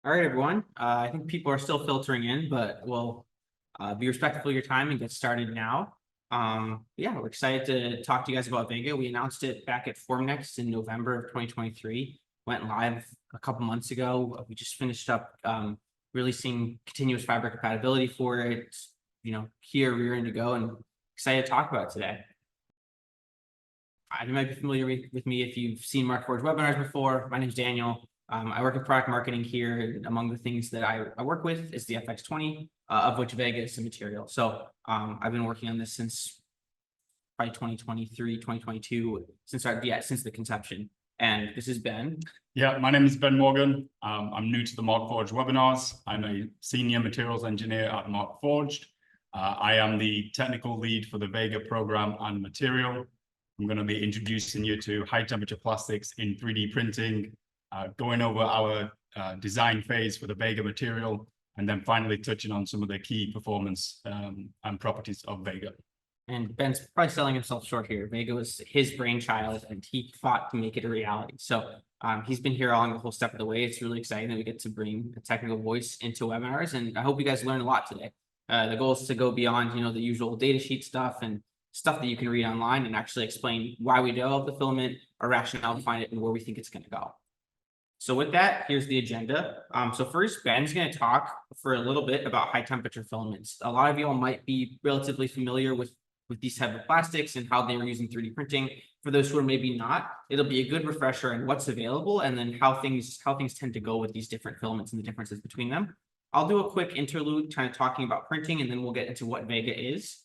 All right, everyone. I think people are still filtering in, but we'll be respectful of your time and get started now. Yeah, we're excited to talk to you guys about Vega. We announced it back at Formnext in November of 2023. Went live a couple months ago. We just finished up releasing continuous fiber compatibility for it. Here, rearing to go, and excited to talk about it today. You might be familiar with me if you've seen Markforged webinars before. My name is Daniel. I work in product marketing here. Among the things that I work with is the FX20, of which Vega is a material. So I've been working on this since probably 2023, 2022, since the conception. And this is Ben. Yeah, my name is Ben Morgan. I'm new to the Markforged webinars. I'm a senior materials engineer at Markforged. I am the technical lead for the Vega program and material. I'm going to be introducing you to high temperature plastics in 3D printing, going over our design phase for the Vega material, and then finally touching on some of the key performance and properties of Vega. And Ben's probably selling himself short here. Vega was his brainchild, and he fought to make it a reality. So he's been here along the whole step of the way. It's really exciting that we get to bring a technical voice into webinars, and I hope you guys learn a lot today. The goal is to go beyond, the usual data sheet stuff and stuff that you can read online, and actually explain why we develop the filament, our rationale behind it, and where we think it's going to go. So with that, here's the agenda. So first, Ben's going to talk for a little bit about high temperature filaments. A lot of you all might be relatively familiar with these type of plastics and how they were using 3D printing. For those who are maybe not, it'll be a good refresher on what's available and then how things tend to go with these different filaments and the differences between them. I'll do a quick interlude kind of talking about printing, and then we'll get into what Vega is,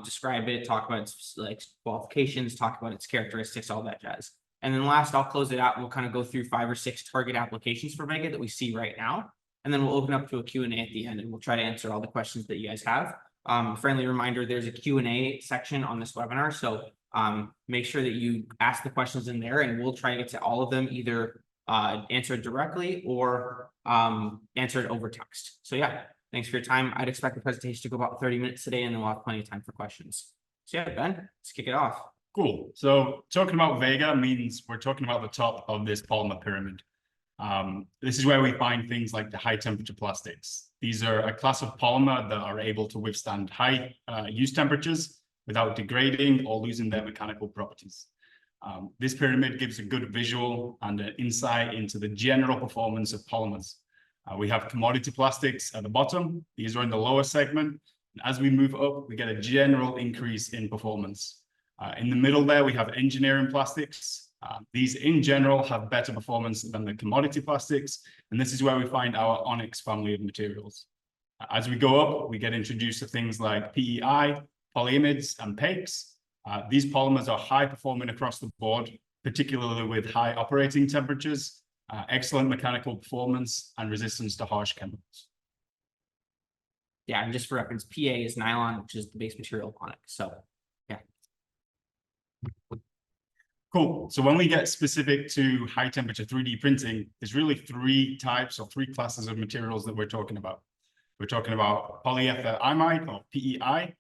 describe it, talk about its like qualifications, talk about its characteristics, all that jazz. And then last, I'll close it out and we'll kind of go through 5 or 6 target applications for Vega that we see right now. And then we'll open up to a Q&A at the end, and we'll try to answer all the questions that you guys have. Friendly reminder, there's a Q&A section on this webinar. So make sure that you ask the questions in there, and we'll try to get to all of them, either answered directly or answered over text. So yeah, thanks for your time. I'd expect the presentation to go about 30 minutes today, and then we'll have plenty of time for questions. So yeah, Ben, let's kick it off. Cool. So talking about Vega means we're talking about the top of this polymer pyramid. This is where we find things like the high temperature plastics. These are a class of polymer that are able to withstand high use temperatures without degrading or losing their mechanical properties. This pyramid gives a good visual and an insight into the general performance of polymers. We have commodity plastics at the bottom. These are in the lower segment. And as we move up, we get a general increase in performance. In the middle there, we have engineering plastics. These in general have better performance than the commodity plastics. And this is where we find our Onyx family of materials. As we go up, we get introduced to things like PEI, polyamides, and PEKKs. These polymers are high performing across the board, particularly with high operating temperatures, excellent mechanical performance, and resistance to harsh chemicals. Yeah, and just for reference, PA is nylon, which is the base material of Onyx. So yeah. Cool. So when we get specific to high temperature 3D printing, there's really 3 types or 3 classes of materials that we're talking about. We're talking about polyether imide, or PEI,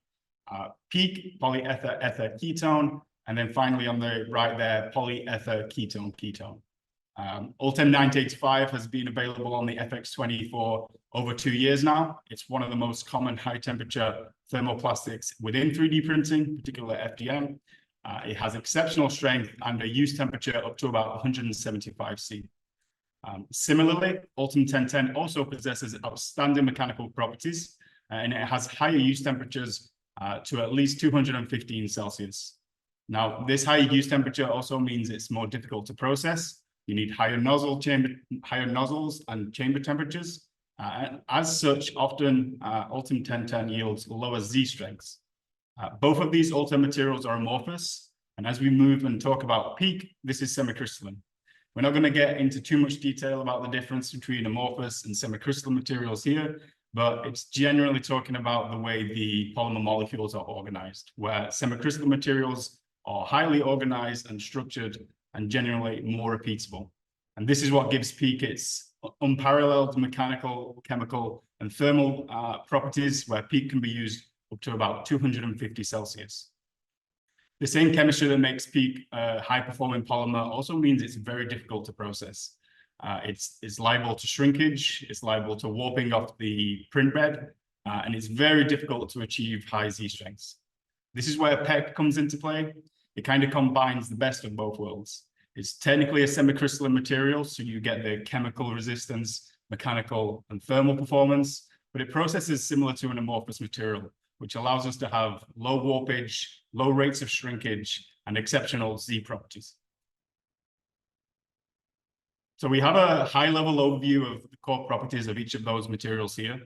PEKK, polyether ether ketone, and then finally on the right there, polyether ketone. ULTEM 985 has been available on the FX20 for over 2 years now. It's one of the most common high temperature thermoplastics within 3D printing, particularly FDM. It has exceptional strength and a use temperature up to about 175 C. Similarly, ULTEM 1010 also possesses outstanding mechanical properties, and it has higher use temperatures to at least 215 Celsius. Now, this higher use temperature also means it's more difficult to process. You need higher nozzles and chamber temperatures. And as such, often ULTEM 1010 yields lower Z strengths. Both of these ULTEM materials are amorphous, and as we move and talk about PEKK, this is semicrystalline. We're not going to get into too much detail about the difference between amorphous and semicrystalline materials here, but it's generally talking about the way the polymer molecules are organized, where semicrystalline materials are highly organized and structured and generally more repeatable. And this is what gives PEKK its unparalleled mechanical, chemical, and thermal properties, where PEKK can be used up to about 250 Celsius. The same chemistry that makes PEKK a high-performing polymer also means it's very difficult to process. It's liable to shrinkage, it's liable to warping off the print bed, and it's very difficult to achieve high Z strengths. This is where PEKK comes into play. It kind of combines the best of both worlds. It's technically a semi-crystalline material, so you get the chemical resistance, mechanical and thermal performance, but it processes similar to an amorphous material, which allows us to have low warpage, low rates of shrinkage, and exceptional Z properties. So we have a high-level overview of the core properties of each of those materials here.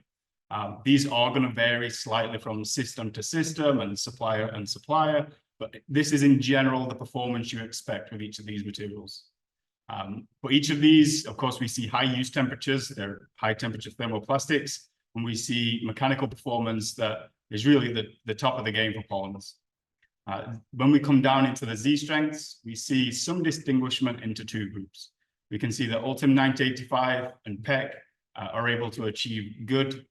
These are going to vary slightly from system to system and supplier, but this is in general the performance you expect with each of these materials. For each of these, of course, we see high use temperatures, they're high temperature thermoplastics, and we see mechanical performance that is really the top of the game for polymers. When we come down into the Z strengths, we see some distinguishment into two groups. We can see that ULTEM 9085 and PEKK are able to achieve good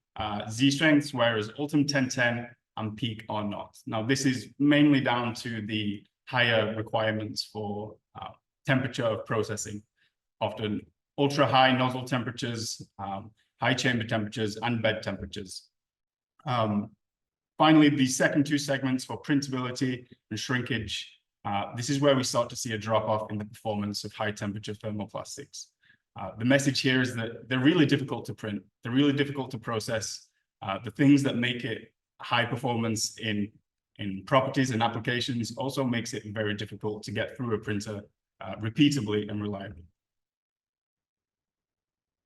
Z strengths, whereas ULTEM 1010 and PEKK are not. Now, this is mainly down to the higher requirements for temperature of processing, often ultra high nozzle temperatures, high chamber temperatures, and bed temperatures. Finally, the second two segments for printability and shrinkage, this is where we start to see a drop off in the performance of high temperature thermoplastics. The message here is that they're really difficult to print. They're really difficult to process. The things that make it high performance in properties and applications also makes it very difficult to get through a printer repeatably and reliably.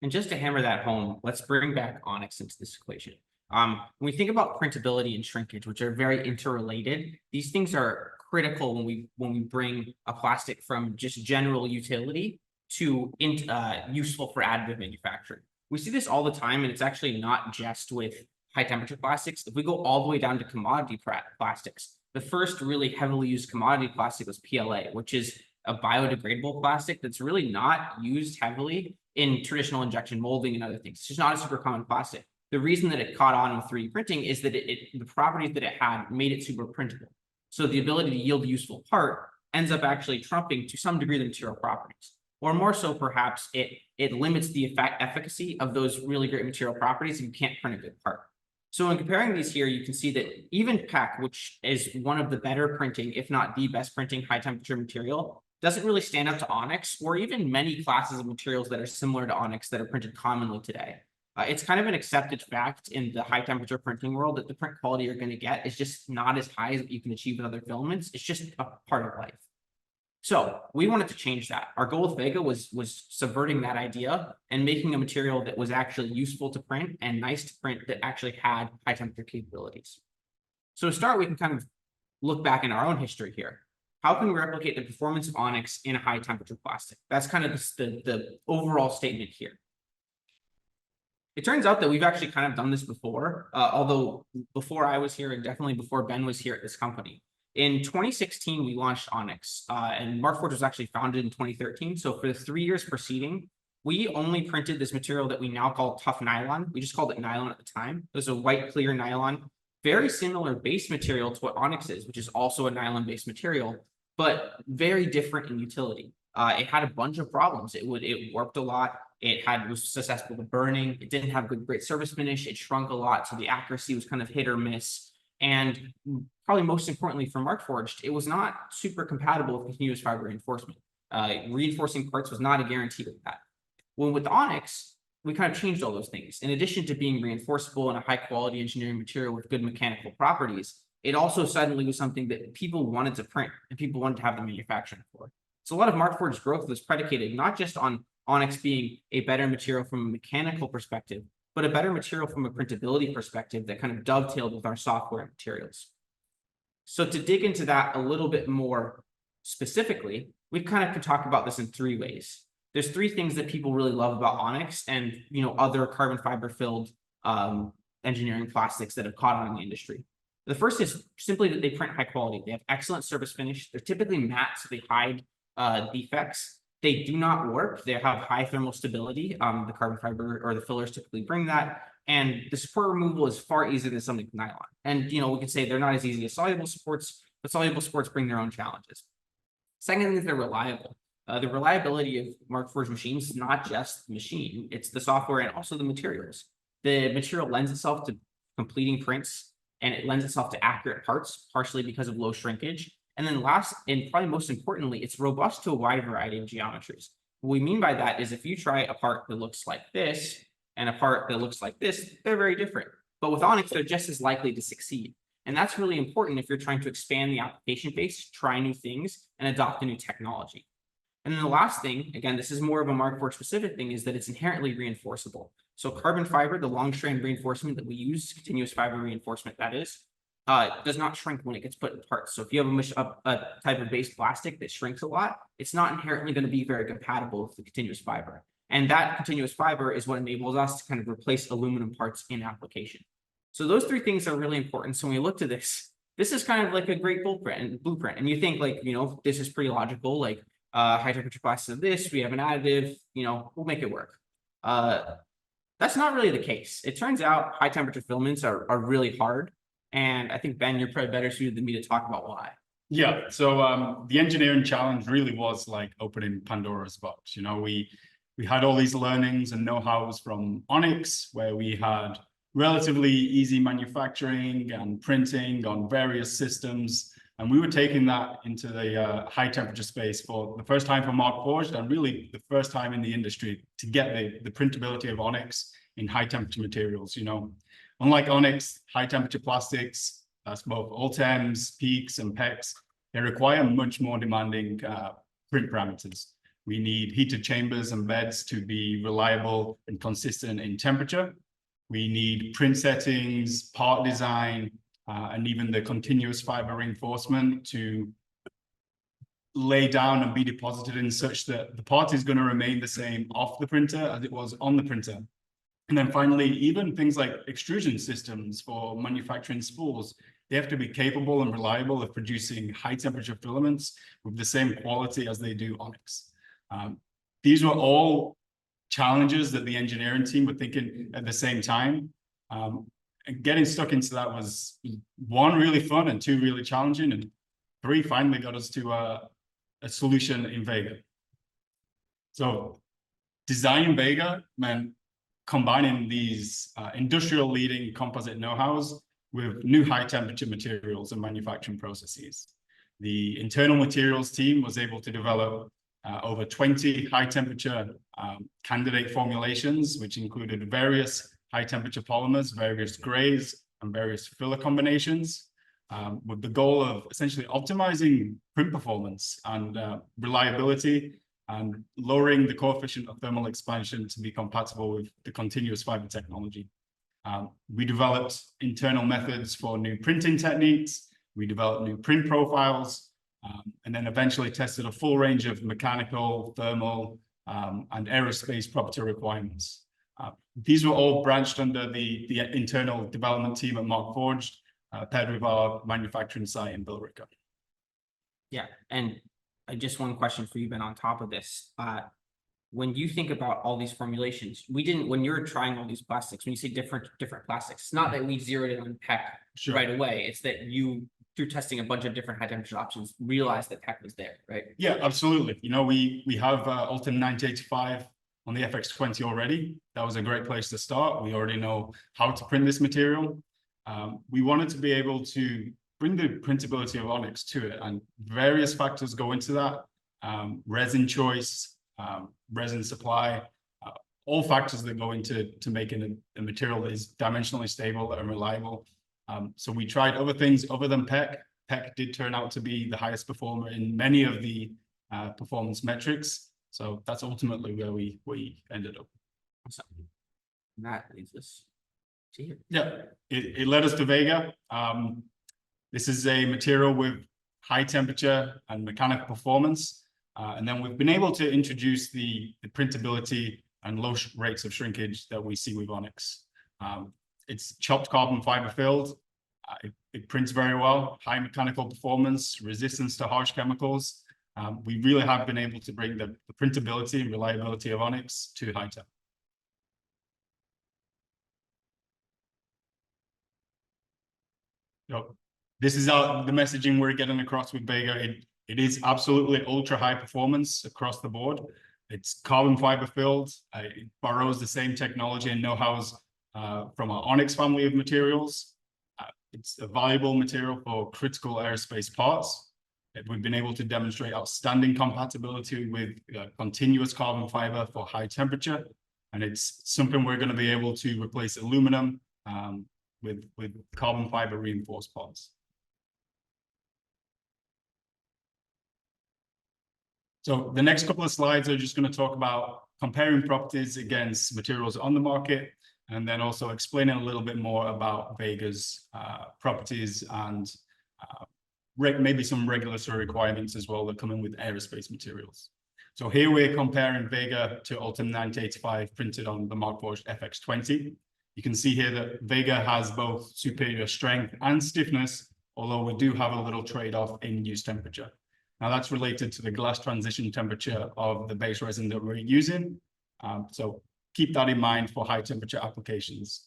And just to hammer that home, let's bring back Onyx into this equation. When we think about printability and shrinkage, which are very interrelated, these things are critical when we bring a plastic from just general utility to useful for additive manufacturing. We see this all the time, and it's actually not just with high temperature plastics. If we go all the way down to commodity plastics, the first really heavily used commodity plastic was PLA, which is a biodegradable plastic that's really not used heavily in traditional injection molding and other things. It's just not a super common plastic. The reason that it caught on with 3D printing is that the properties that it had made it super printable. So the ability to yield a useful part ends up actually trumping to some degree the material properties. Or more so, perhaps, it limits the efficacy of those really great material properties if you can't print a good part. So in comparing these here, you can see that even PEKK, which is one of the better printing, if not the best printing high temperature material, doesn't really stand up to Onyx or even many classes of materials that are similar to Onyx that are printed commonly today. It's kind of an accepted fact in the high temperature printing world that the print quality you're going to get is just not as high as what you can achieve with other filaments. It's just a part of life. So we wanted to change that. Our goal with Vega was subverting that idea and making a material that was actually useful to print and nice to print that actually had high temperature capabilities. So to start, we can kind of look back in our own history here. How can we replicate the performance of Onyx in a high temperature plastic? That's kind of the overall statement here. It turns out that we've actually kind of done this before, although before I was here and definitely before Ben was here at this company. In 2016, we launched Onyx, and Markforged was actually founded in 2013. So for the 3 years preceding, we only printed this material that we now call tough nylon. We just called it nylon at the time. It was a white, clear nylon, very similar base material to what Onyx is, which is also a nylon-based material, but very different in utility. It had a bunch of problems. It warped a lot. It was susceptible to burning. It didn't have great surface finish. It shrunk a lot, so the accuracy was kind of hit or miss. And probably most importantly for Markforged, it was not super compatible with continuous fiber reinforcement. Reinforcing parts was not a guarantee with that. Well, with Onyx, we kind of changed all those things. In addition to being reinforceable and a high quality engineering material with good mechanical properties, it also suddenly was something that people wanted to print and people wanted to have the manufacturing for. So a lot of Markforged's growth was predicated not just on Onyx being a better material from a mechanical perspective, but a better material from a printability perspective that kind of dovetailed with our software materials. So to dig into that a little bit more specifically, we kind of could talk about this in 3 ways. There's 3 things that people really love about Onyx and other carbon fiber filled engineering plastics that have caught on in the industry. The first is simply that they print high quality. They have excellent surface finish. They're typically matte, so they hide defects. They do not warp. They have high thermal stability. The carbon fiber or the fillers typically bring that. And the support removal is far easier than something like nylon. And, we could say they're not as easy as soluble supports, but soluble supports bring their own challenges. Second thing is they're reliable. The reliability of Markforged machines is not just the machine, it's the software and also the materials. The material lends itself to completing prints, and it lends itself to accurate parts, partially because of low shrinkage. And then last, and probably most importantly, it's robust to a wide variety of geometries. What we mean by that is if you try a part that looks like this and a part that looks like this, they're very different. But with Onyx, they're just as likely to succeed. And that's really important if you're trying to expand the application base, try new things, and adopt a new technology. And then the last thing, again, this is more of a Markforged specific thing, is that it's inherently reinforceable. So carbon fiber, the long strand reinforcement that we use, continuous fiber reinforcement, that is, does not shrink when it gets put in parts. So if you have a type of base plastic that shrinks a lot, it's not inherently going to be very compatible with the continuous fiber. And that continuous fiber is what enables us to kind of replace aluminum parts in application. So those three things are really important. So when we look to this is kind of like a great blueprint. And you think like, this is pretty logical, like high temperature classes of this, we have an additive, we'll make it work. That's not really the case. It turns out high temperature filaments are really hard. And I think, Ben, you're probably better suited than me to talk about why. Yeah, so the engineering challenge really was like opening Pandora's box. We had all these learnings and know-hows from Onyx, where we had relatively easy manufacturing and printing on various systems. And we were taking that into the high temperature space for the first time for Markforged, and really the first time in the industry to get the printability of Onyx in high temperature materials. Unlike Onyx, high temperature plastics, that's both ULTEMs, PEKKs, and PEKKs, they require much more demanding print parameters. We need heated chambers and beds to be reliable and consistent in temperature. We need print settings, part design, and even the continuous fiber reinforcement to lay down and be deposited in such that the part is going to remain the same off the printer as it was on the printer. And then finally, even things like extrusion systems for manufacturing spools, they have to be capable and reliable of producing high temperature filaments with the same quality as they do Onyx. These were all challenges that the engineering team were thinking at the same time. And getting stuck into that was, one, really fun, and two, really challenging, and three, finally got us to a solution in Vega. So designing Vega meant combining these industrial leading composite know-hows with new high temperature materials and manufacturing processes. The internal materials team was able to develop over 20 high temperature candidate formulations, which included various high temperature polymers, various grays, and various filler combinations, with the goal of essentially optimizing print performance and reliability, and lowering the coefficient of thermal expansion to be compatible with the continuous fiber technology. We developed internal methods for new printing techniques. We developed new print profiles, and then eventually tested a full range of mechanical, thermal, and aerospace property requirements. These were all branched under the internal development team at Markforged, paired with our manufacturing site in Billerica. Yeah, and just one question for you, Ben, on top of this. When you think about all these formulations, when you're trying all these plastics, when you say different plastics, it's not that we zeroed in on PEKK right away. It's that you, through testing a bunch of different high temperature options, realized that PEKK was there, right? Yeah, absolutely. We have ULTEM 9085 on the FX20 already. That was a great place to start. We already know how to print this material. We wanted to be able to bring the printability of Onyx to it, and various factors go into that. Resin choice, resin supply, all factors that go into making a material that is dimensionally stable and reliable. So we tried other things other than PEKK. PEKK did turn out to be the highest performer in many of the performance metrics. So that's ultimately where we ended up. Awesome. And that leads us to here. Yeah, it led us to Vega. This is a material with high temperature and mechanical performance. And then we've been able to introduce the printability and low rates of shrinkage that we see with Onyx. It's chopped carbon fiber filled. It prints very well, high mechanical performance, resistance to harsh chemicals. We really have been able to bring the printability and reliability of Onyx to high temp. This is the messaging we're getting across with Vega. It is absolutely ultra high performance across the board. It's carbon fiber filled. It borrows the same technology and know-hows from our Onyx family of materials. It's a valuable material for critical aerospace parts. We've been able to demonstrate outstanding compatibility with continuous carbon fiber for high temperature. And it's something we're going to be able to replace aluminum with carbon fiber reinforced parts. So the next couple of slides are just going to talk about comparing properties against materials on the market, and then also explaining a little bit more about Vega's properties and maybe some regulatory requirements as well that come in with aerospace materials. So here we're comparing Vega to ULTEM 9085 printed on the Markforged FX20. You can see here that Vega has both superior strength and stiffness, although we do have a little trade-off in use temperature. Now that's related to the glass transition temperature of the base resin that we're using. So keep that in mind for high temperature applications.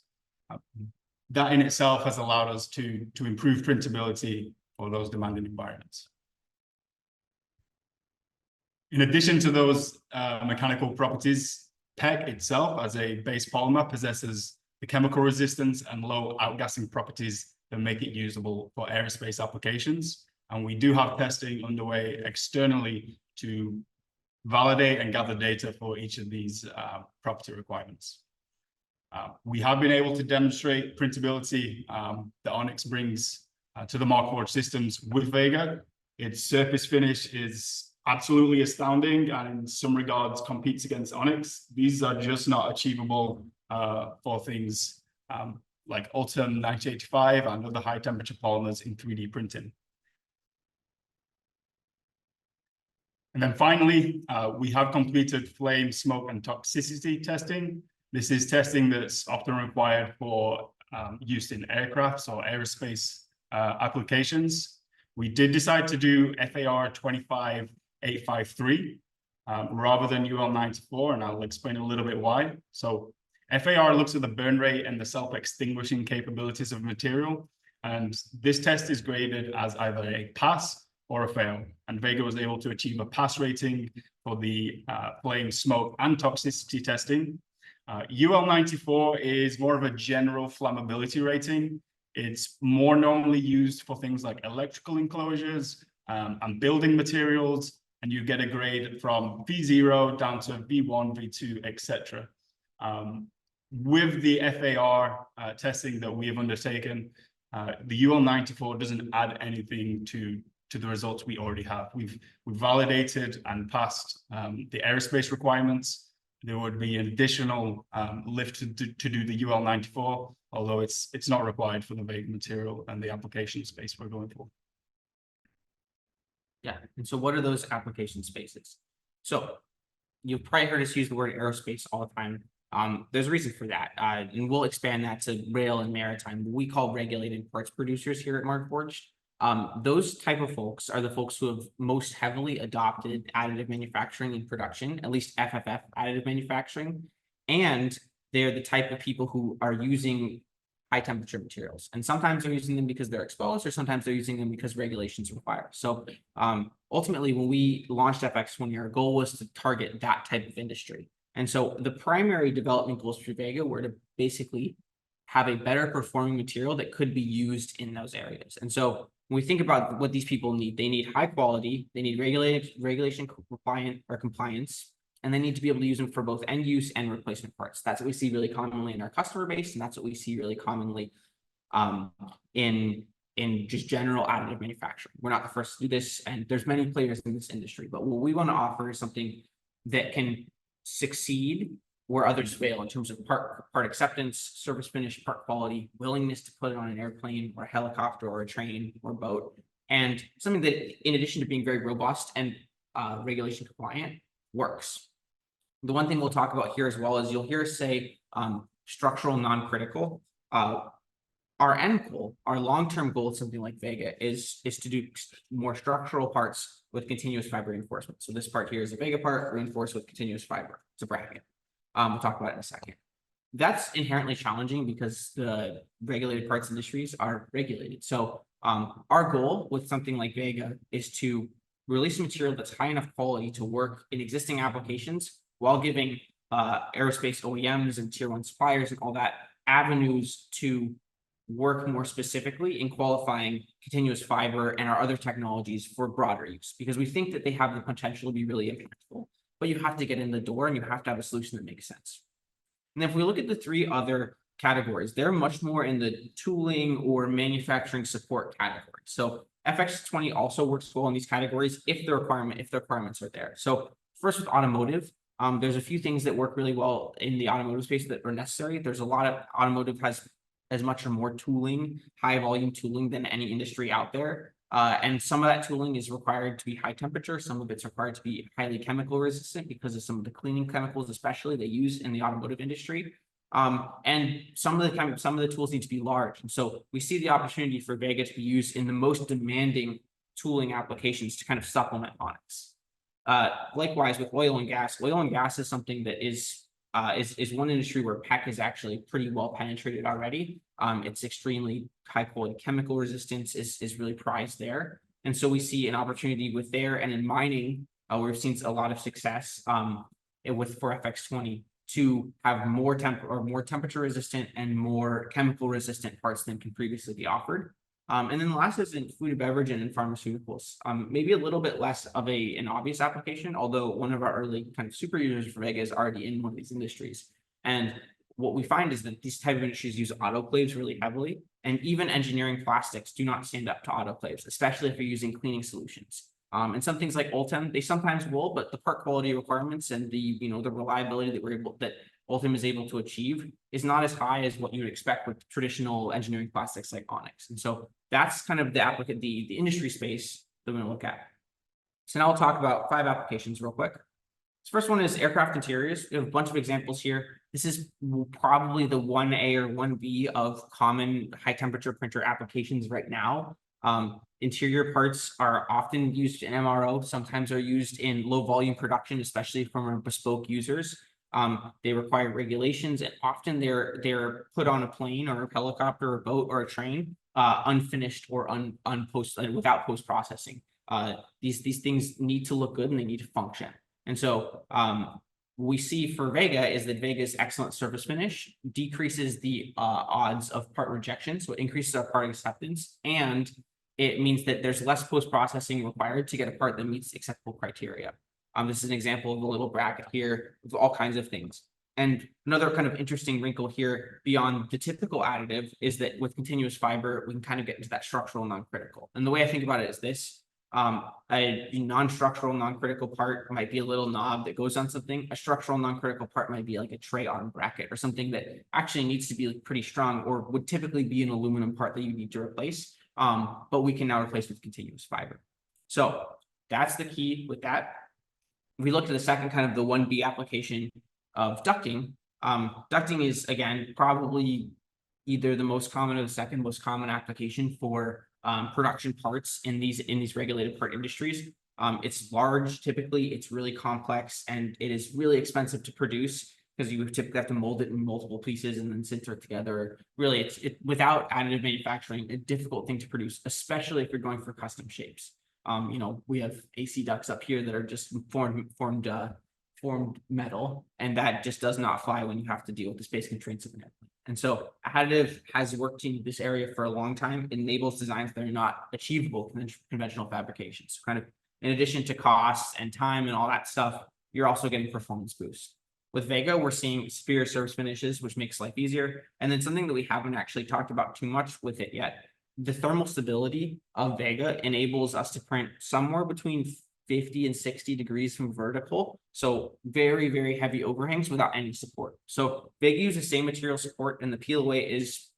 That in itself has allowed us to improve printability for those demanding environments. In addition to those mechanical properties, PEKK itself as a base polymer possesses the chemical resistance and low outgassing properties that make it usable for aerospace applications. And we do have testing underway externally to validate and gather data for each of these property requirements. We have been able to demonstrate printability that Onyx brings to the Markforged systems with Vega. Its surface finish is absolutely astounding and in some regards competes against Onyx. These are just not achievable for things like ULTEM 9085 and other high temperature polymers in 3D printing. And then finally, we have completed flame, smoke, and toxicity testing. This is testing that's often required for use in aircrafts or aerospace applications. We did decide to do FAR 25853 rather than UL94, and I'll explain a little bit why. So FAR looks at the burn rate and the self-extinguishing capabilities of material, and this test is graded as either a pass or a fail, and Vega was able to achieve a pass rating for the flame, smoke, and toxicity testing. UL94 is more of a general flammability rating. It's more normally used for things like electrical enclosures and building materials, and you get a grade from V0 down to V1, V2, etc. With the FAR testing that we have undertaken, the UL94 doesn't add anything to the results we already have. We've validated and passed the aerospace requirements. There would be an additional lift to do the UL94, although it's not required for the Vega material and the application space we're going for. Yeah, and so what are those application spaces? So you've probably heard us use the word aerospace all the time. There's a reason for that, and we'll expand that to rail and maritime. We call regulated parts producers here at Markforged. Those type of folks are the folks who have most heavily adopted additive manufacturing in production, at least FFF additive manufacturing, and they're the type of people who are using high temperature materials. And sometimes they're using them because they're exposed, or sometimes they're using them because regulations require. So ultimately, when we launched FX20, our goal was to target that type of industry. And so the primary development goals for Vega were to basically have a better performing material that could be used in those areas. And so when we think about what these people need, they need high quality, they need regulation compliant or compliance, and they need to be able to use them for both end use and replacement parts. That's what we see really commonly in our customer base, and that's what we see really commonly in just general additive manufacturing. We're not the first to do this, and there's many players in this industry, but what we want to offer is something that can succeed where others fail in terms of part acceptance, surface finish, part quality, willingness to put it on an airplane or a helicopter or a train or boat, and something that, in addition to being very robust and regulation compliant, works. The one thing we'll talk about here as well is you'll hear us say structural non-critical. Our end goal, our long-term goal of something like Vega is to do more structural parts with continuous fiber reinforcement. So this part here is a Vega part reinforced with continuous fiber. It's a bracket. We'll talk about it in a second. That's inherently challenging because the regulated parts industries are regulated. So our goal with something like Vega is to release a material that's high enough quality to work in existing applications while giving aerospace OEMs and tier one suppliers and all that avenues to work more specifically in qualifying continuous fiber and our other technologies for broader use, because we think that they have the potential to be really impactful, but you have to get in the door and you have to have a solution that makes sense. And if we look at the three other categories, they're much more in the tooling or manufacturing support category. So FX20 also works well in these categories if the requirements are there. So first with automotive, there's a few things that work really well in the automotive space that are necessary. There's a lot of automotive has as much or more tooling, high volume tooling than any industry out there. And some of that tooling is required to be high temperature. Some of it's required to be highly chemical resistant because of some of the cleaning chemicals, especially they use in the automotive industry. And some of the tools need to be large. And so we see the opportunity for Vega to be used in the most demanding tooling applications to kind of supplement Onyx. Likewise with oil and gas is something that is one industry where PEKK is actually pretty well penetrated already. It's extremely high quality chemical resistance is really prized there. And so we see an opportunity with there, and in mining, we've seen a lot of success for FX20 to have more temperature resistant and more chemical resistant parts than can previously be offered. And then the last is in food and beverage and in pharmaceuticals. Maybe a little bit less of an obvious application, although one of our early kind of super users for Vega is already in one of these industries. And what we find is that these type of industries use autoclaves really heavily, and even engineering plastics do not stand up to autoclaves, especially if you're using cleaning solutions. And some things like ULTEM, they sometimes will, but the part quality requirements and the reliability that ULTEM is able to achieve is not as high as what you would expect with traditional engineering plastics like Onyx. And so that's kind of the industry space that we're going to look at. So now we'll talk about 5 applications real quick. This first one is aircraft interiors. We have a bunch of examples here. This is probably the 1A or 1B of common high temperature printer applications right now. Interior parts are often used in MRO, sometimes are used in low volume production, especially from our bespoke users. They require regulations, and often they're put on a plane or a helicopter or a boat or a train, unfinished or without post-processing. These things need to look good and they need to function. And so we see for Vega is that Vega's excellent surface finish decreases the odds of part rejection, so it increases our part acceptance, and it means that there's less post-processing required to get a part that meets acceptable criteria. This is an example of a little bracket here with all kinds of things. And another kind of interesting wrinkle here beyond the typical additive is that with continuous fiber, we can kind of get into that structural non-critical. And the way I think about it is this. A non-structural non-critical part might be a little knob that goes on something. A structural non-critical part might be like a tray arm bracket or something that actually needs to be pretty strong, or would typically be an aluminum part that you need to replace. But we can now replace with continuous fiber. So that's the key with that. If we look at the second kind of the 1B application of ducting, ducting is, again, probably either the most common or the second most common application for production parts in these regulated part industries. It's large, typically, it's really complex, and it is really expensive to produce because you typically have to mold it in multiple pieces and then sinter it together. Really, it's without additive manufacturing, a difficult thing to produce, especially if you're going for custom shapes. We have AC ducts up here that are just formed metal, and that just does not fly when you have to deal with the space constraints of an airplane. And so additive has worked in this area for a long time. It enables designs that are not achievable in conventional fabrications. So kind of in addition to costs and time and all that stuff, you're also getting performance boost. With Vega, we're seeing superior surface finishes, which makes life easier. And then something that we haven't actually talked about too much with it yet, the thermal stability of Vega enables us to print somewhere between 50 and 60 degrees from vertical. So very, very heavy overhangs without any support. So Vega uses the same material support, and the peel away is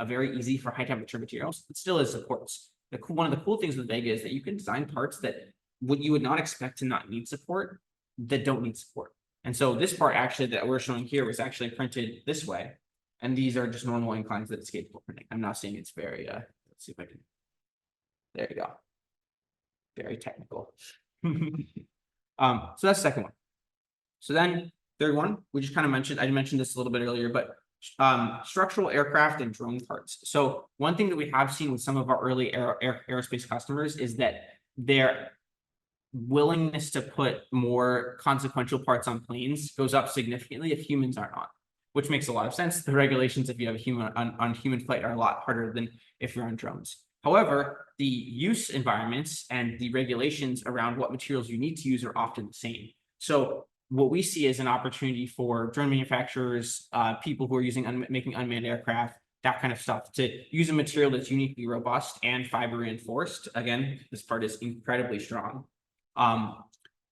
very easy for high temperature materials. It still is supports. One of the cool things with Vega is that you can design parts that you would not expect to not need support that don't need support. And so this part actually that we're showing here was actually printed this way. And these are just normal inclines that it's capable of printing. I'm not saying it's very, let's see if I can, there you go. Very technical. So that's the second one. So then third one, we just kind of mentioned, I mentioned this a little bit earlier, but structural aircraft and drone parts. So one thing that we have seen with some of our early aerospace customers is that willingness to put more consequential parts on planes goes up significantly if humans aren't on, which makes a lot of sense. The regulations if you have a human on human flight are a lot harder than if you're on drones. However, the use environments and the regulations around what materials you need to use are often the same. So what we see as an opportunity for drone manufacturers, people who are using making unmanned aircraft, that kind of stuff, to use a material that's uniquely robust and fiber reinforced. Again, this part is incredibly strong.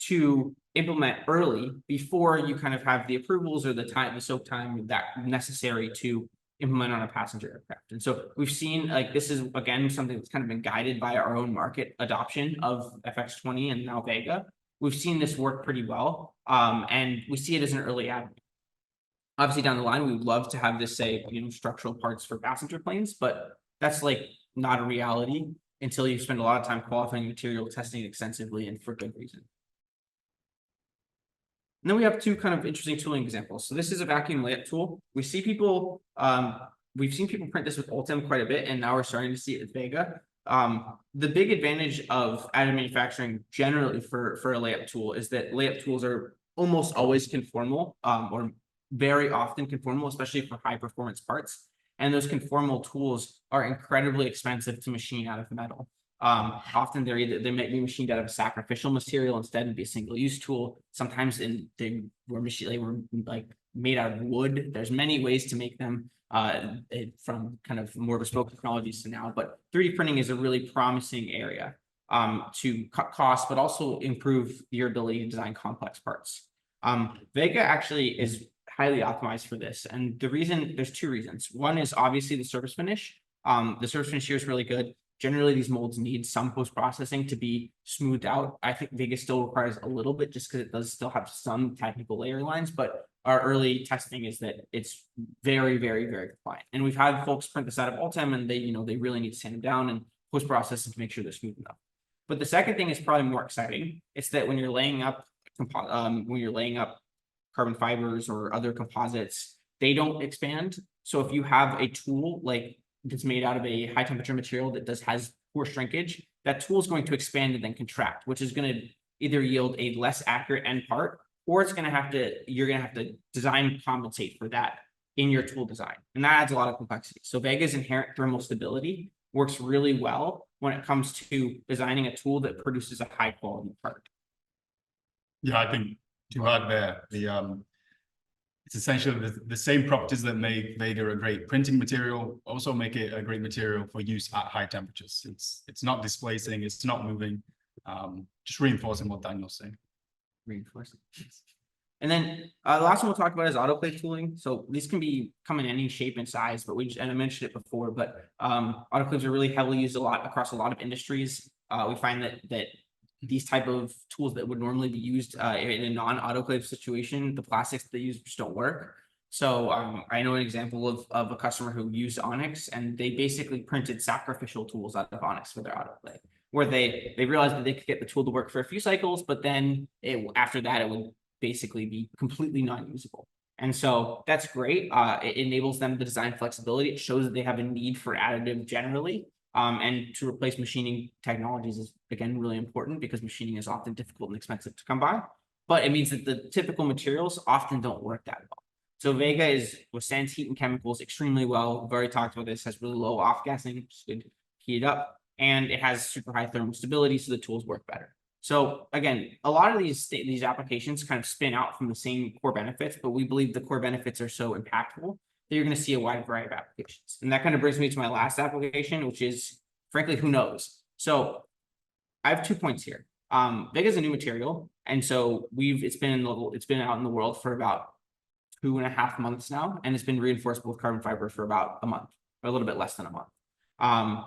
To implement early before you kind of have the approvals or the soak time that necessary to implement on a passenger aircraft. And so we've seen, like, this is again something that's kind of been guided by our own market adoption of FX20 and now Vega. We've seen this work pretty well, and we see it as an early avenue. Obviously, down the line, we would love to have this say, structural parts for passenger planes, but that's like not a reality until you spend a lot of time qualifying material, testing extensively, and for good reason. And then we have two kind of interesting tooling examples. So this is a vacuum layup tool. We see people, we've seen people print this with ULTEM quite a bit, and now we're starting to see it with Vega. The big advantage of additive manufacturing generally for a layup tool is that layup tools are almost always conformal, or very often conformal, especially for high performance parts. And those conformal tools are incredibly expensive to machine out of metal. Often they might be machined out of a sacrificial material instead and be a single-use tool. Sometimes they were like made out of wood. There's many ways to make them from kind of more bespoke technologies to now, but 3D printing is a really promising area to cut costs, but also improve your ability to design complex parts. Vega actually is highly optimized for this, and there's two reasons. One is obviously the surface finish. The surface finish here is really good. Generally, these molds need some post-processing to be smoothed out. I think Vega still requires a little bit just because it does still have some technical layer lines, but our early testing is that it's very, very, very compliant. And we've had folks print this out of ULTEM, and they really need to sand them down and post-processing to make sure they're smooth enough. But the second thing is probably more exciting. It's that when you're laying up carbon fibers or other composites, they don't expand. So if you have a tool like that's made out of a high temperature material that has poor shrinkage, that tool is going to expand and then contract, which is going to either yield a less accurate end part, or you're going to have to design compensate for that in your tool design. And that adds a lot of complexity. So Vega's inherent thermal stability works really well when it comes to designing a tool that produces a high quality part. Yeah, I think to add there, it's essentially the same properties that make Vega a great printing material also make it a great material for use at high temperatures. It's not displacing, it's not moving, just reinforcing what Daniel's saying. Reinforcing. And then the last one we'll talk about is autoclave tooling. So these can come in any shape and size, but and I mentioned it before, but autoclaves are really heavily used across a lot of industries. We find that these type of tools that would normally be used in a non-autoclave situation, the plastics they use just don't work. So I know an example of a customer who used Onyx, and they basically printed sacrificial tools out of Onyx for their autoclave, where they realized that they could get the tool to work for a few cycles, but then after that, it would basically be completely non-usable. And so that's great. It enables them to design flexibility. It shows that they have a need for additive generally. And to replace machining technologies is, again, really important because machining is often difficult and expensive to come by. But it means that the typical materials often don't work that well. So Vega withstands heat and chemicals extremely well. We've already talked about this, has really low off-gassing, which is good to heat it up. And it has super high thermal stability, so the tools work better. So again, a lot of these applications kind of spin out from the same core benefits, but we believe the core benefits are so impactful that you're going to see a wide variety of applications. And that kind of brings me to my last application, which is, frankly, who knows? So I have 2 points here. Vega is a new material, and so it's been out in the world for about 2.5 months now, and it's been reinforced with carbon fiber for about a month, or a little bit less than a month.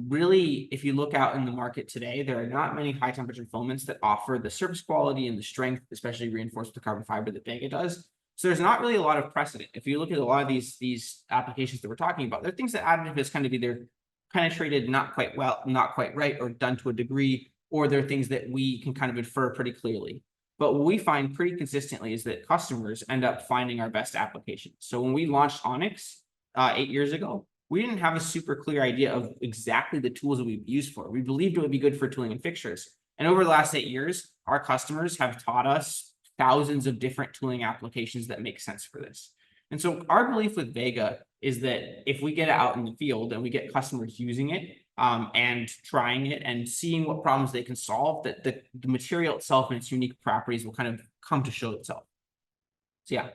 Really, if you look out in the market today, there are not many high temperature filaments that offer the surface quality and the strength, especially reinforced with carbon fiber, that Vega does. So there's not really a lot of precedent. If you look at a lot of these applications that we're talking about, they're things that additive has kind of either penetrated not quite well, not quite right, or done to a degree, or they're things that we can kind of infer pretty clearly. But what we find pretty consistently is that customers end up finding our best applications. So when we launched Onyx 8 years ago, we didn't have a super clear idea of exactly the tools that we'd use for. We believed it would be good for tooling and fixtures, And over the last 8 years, our customers have taught us thousands of different tooling applications that make sense for this. And so our belief with Vega is that if we get it out in the field and we get customers using it and trying it and seeing what problems they can solve, that the material itself and its unique properties will kind of come to show itself. So yeah,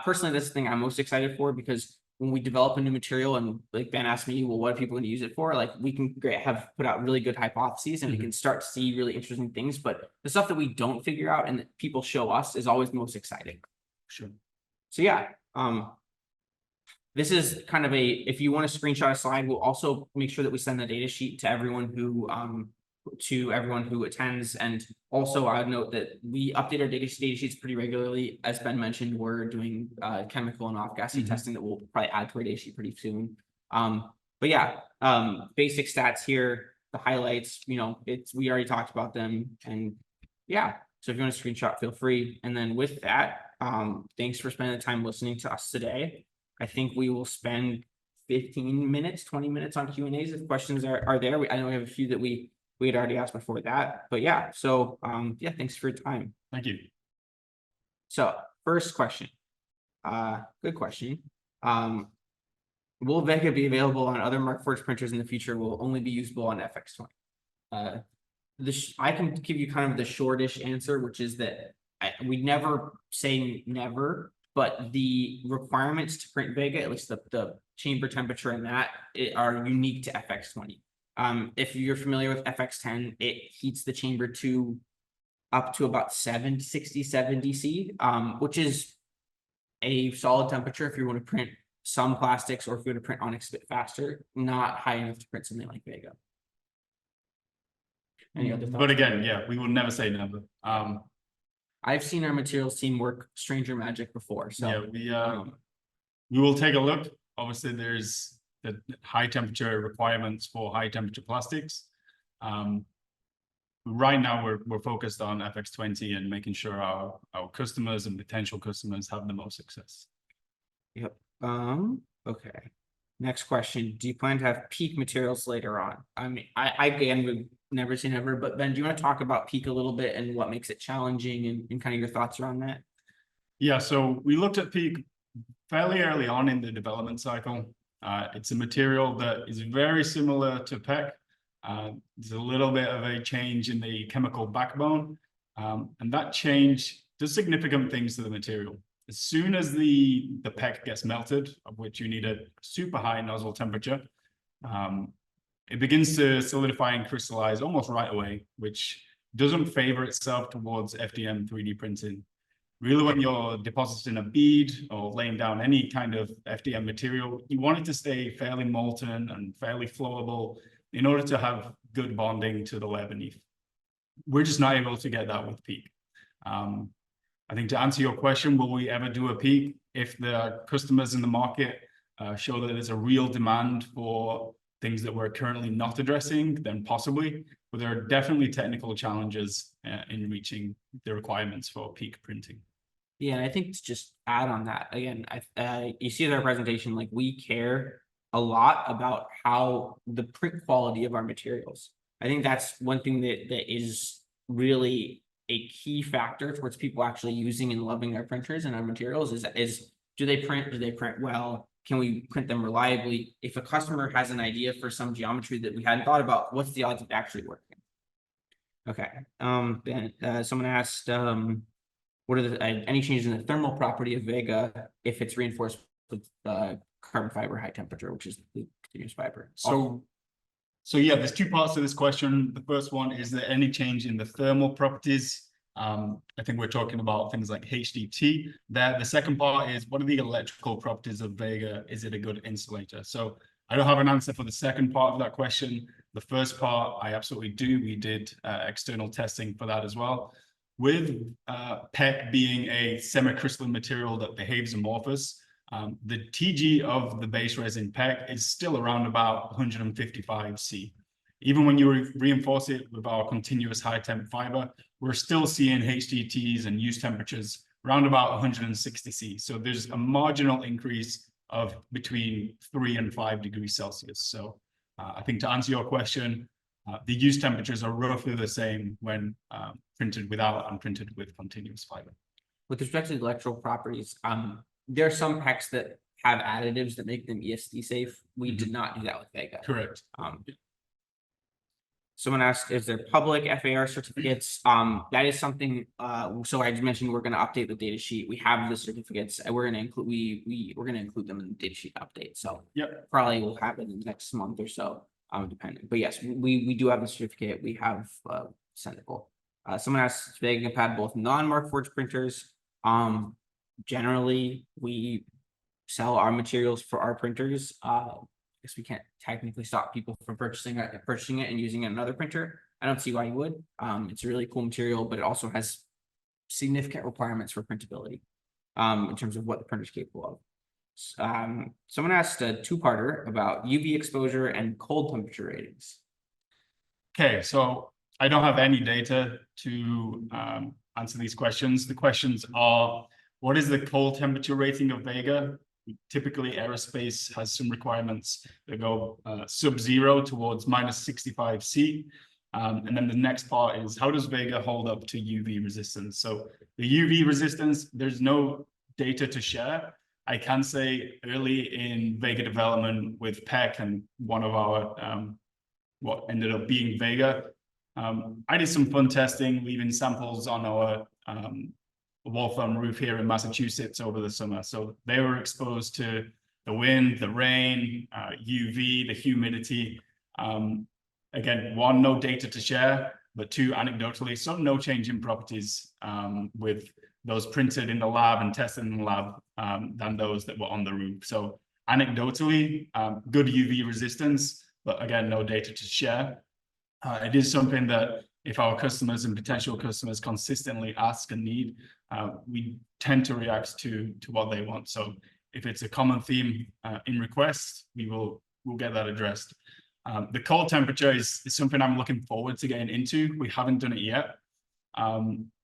personally, that's the thing I'm most excited for, because when we develop a new material and like Ben asked me, well, what are people going to use it for? Like we can have put out really good hypotheses and we can start to see really interesting things, but the stuff that we don't figure out and that people show us is always the most exciting. Sure. So yeah, this is kind of if you want to screenshot a slide, we'll also make sure that we send the data sheet to everyone who attends. And also I would note that we update our data sheets pretty regularly. As Ben mentioned, we're doing chemical and off-gassing testing that we'll probably add to our data sheet pretty soon. But yeah, basic stats here, the highlights, we already talked about them. And yeah, so if you want to screenshot, feel free. And then with that, thanks for spending the time listening to us today. I think we will spend 15 minutes, 20 minutes on Q&As if questions are there. I know we have a few that we had already asked before that, but yeah. So yeah, thanks for your time. Thank you. So first question, good question. Will Vega be available on other Markforged printers in the future? Will only be usable on FX20? I can give you kind of the shortish answer, which is that we never say never, but the requirements to print Vega, at least the chamber temperature and that, are unique to FX20. If you're familiar with FX10, it heats the chamber up to about 67 DC, which is a solid temperature if you want to print some plastics or if you want to print onyx a bit faster, not high enough to print something like Vega. Any other thoughts? But again, yeah, we will never say never. I've seen our materials team work stranger magic before. So yeah, we will take a look. Obviously, there's the high temperature requirements for high temperature plastics. Right now, we're focused on FX20 and making sure our customers and potential customers have the most success. Yep. Okay. Next question. Do you plan to have PEKK materials later on? I mean, I again would never say never, but Ben, do you want to talk about PEKK a little bit and what makes it challenging and kind of your thoughts around that? Yeah, so we looked at PEKK fairly early on in the development cycle. It's a material that is very similar to PEKK. There's a little bit of a change in the chemical backbone, and that change does significant things to the material. As soon as the PEKK gets melted, of which you need a super high nozzle temperature, it begins to solidify and crystallize almost right away, which doesn't favor itself towards FDM 3D printing. Really, when you're depositing a bead or laying down any kind of FDM material, you want it to stay fairly molten and fairly flowable in order to have good bonding to the layer beneath. We're just not able to get that with PEKK. I think to answer your question, will we ever do a PEKK? If the customers in the market show that there's a real demand for things that we're currently not addressing, then possibly, but there are definitely technical challenges in reaching the requirements for PEKK printing. Yeah, and I think to just add on that, again, you see in our presentation, like we care a lot about how the print quality of our materials. I think that's one thing that is really a key factor towards people actually using and loving our printers and our materials is do they print well? Can we print them reliably? If a customer has an idea for some geometry that we hadn't thought about, what's the odds of actually working? Okay. Ben, someone asked, what are any changes in the thermal property of Vega if it's reinforced with carbon fiber high temperature, which is the continuous fiber? So yeah, there's two parts to this question. The first one, is there any change in the thermal properties? I think we're talking about things like HDT. The second part is, what are the electrical properties of Vega? Is it a good insulator? So I don't have an answer for the second part of that question. The first part, I absolutely do. We did external testing for that as well. With PEKK being a semi-crystalline material that behaves amorphous, the TG of the base resin PEKK is still around about 155 C. Even when you reinforce it with our continuous high temp fiber, we're still seeing HDTs and use temperatures around about 160 C. So there's a marginal increase of between 3 and 5 degrees Celsius. So I think to answer your question, The use temperatures are roughly the same when printed without and printed with continuous fiber. With respect to the electrical properties, there are some PEKs that have additives that make them ESD safe. We did not do that with Vega. Correct. Someone asked, is there public FAR certificates? That is something, so I just mentioned we're gonna update the data sheet. We have the certificates and we're gonna include, we're gonna include them in the data sheet update. So Yep. probably will happen in the next month or so, depending. But yes, we do have the certificate. We have sendable. Someone asked, is Vega compatible with non-Markforged printers? Generally, we sell our materials for our printers. I guess we can't technically stop people from purchasing it and using another printer. I don't see why you would. It's a really cool material, but it also has significant requirements for printability in terms of what the printer is capable of. Someone asked a two-parter about UV exposure and cold temperature ratings. Okay, so I don't have any data to answer these questions. The questions are, what is the cold temperature rating of Vega? Typically, aerospace has some requirements that go sub-zero towards -65°C. And then the next part is, how does Vega hold up to UV resistance? So the UV resistance, there's no data to share. I can say early in Vega development with PEKK and one of our, what ended up being Vega, I did some fun testing, leaving samples on our Waltham roof here in Massachusetts over the summer. So they were exposed to the wind, the rain, UV, the humidity. Again, one, no data to share, but two, anecdotally, so no change in properties with those printed in the lab and tested in the lab than those that were on the roof. So anecdotally, good UV resistance, but again, no data to share. It is something that if our customers and potential customers consistently ask and need, we tend to react to what they want. So if it's a common theme in requests, we'll get that addressed. The cold temperature is something I'm looking forward to getting into. We haven't done it yet.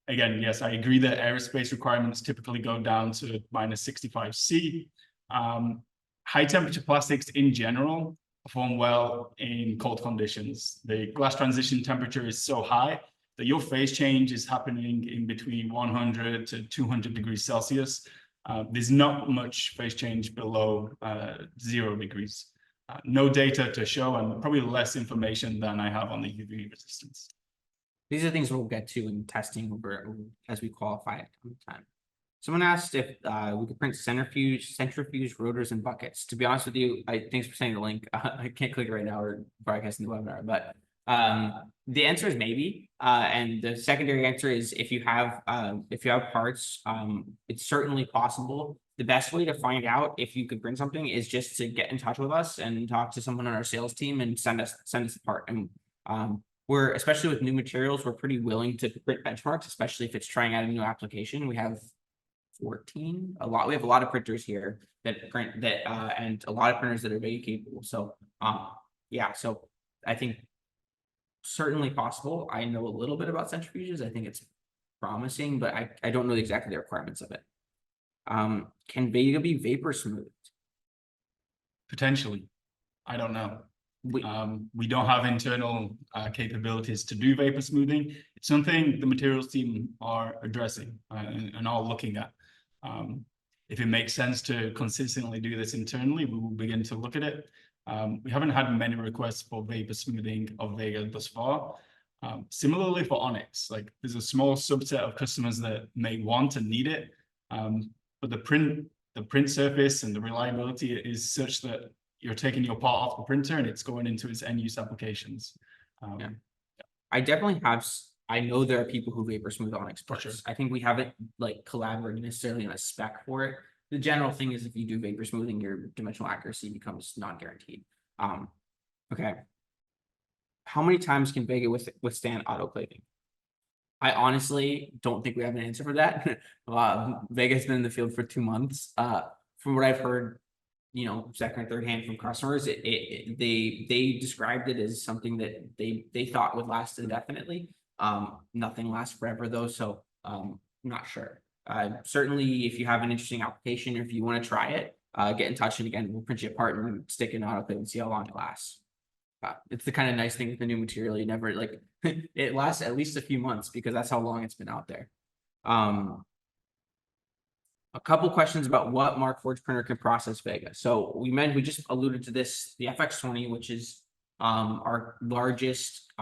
Again, yes, I agree that aerospace requirements typically go down to -65°C. High temperature plastics in general perform well in cold conditions. The glass transition temperature is so high that your phase change is happening in between 100 to 200 degrees Celsius. There's not much phase change below 0 degrees. No data to show, and probably less information than I have on the UV resistance. These are things we'll get to in testing as we qualify it time. Someone asked if we could print centrifuge rotors and buckets. To be honest with you, thanks for sending the link. I can't click it right now or broadcasting the webinar, but the answer is maybe. And the secondary answer is if you have parts, it's certainly possible. The best way to find out if you could print something is just to get in touch with us and talk to someone on our sales team and send us the part. And we're, especially with new materials, we're pretty willing to print benchmarks, especially if it's trying out a new application. We have 14, we have a lot of printers here that print that and a lot of printers that are very capable. So yeah, so I think certainly possible. I know a little bit about centrifuges. I think it's promising, but I don't know exactly the requirements of it. Can Vega be vapor smoothed? Potentially. I don't know. We don't have internal capabilities to do vapor smoothing. It's something the materials team are addressing and are looking at. If it makes sense to consistently do this internally, we will begin to look at it. We haven't had many requests for vapor smoothing of Vega thus far. Similarly for Onyx, like there's a small subset of customers that may want and need it, but the print surface and the reliability is such that you're taking your part off the printer and it's going into its end use applications. Yeah. I definitely have. I know there are people who vapor smooth Onyx parts. Sure. I think we haven't like collaborated necessarily on a spec for it. The general thing is if you do vapor smoothing, your dimensional accuracy becomes non-guaranteed. Okay. How many times can Vega withstand autoclaving? I honestly don't think we have an answer for that. Vega's been in the field for 2 months. From what I've heard, you know, second or third hand from customers, they described it as something that they thought would last indefinitely. Nothing lasts forever though, so not sure. Certainly if you have an interesting application or if you want to try it, get in touch, and again we'll print you a part and stick it in autoclave and see how long it lasts. It's the kind of nice thing with the new material. You never like it lasts at least a few months because that's how long it's been out there. A couple questions about what Markforged printer can process Vega. So we just alluded to this, the FX20, which is our largest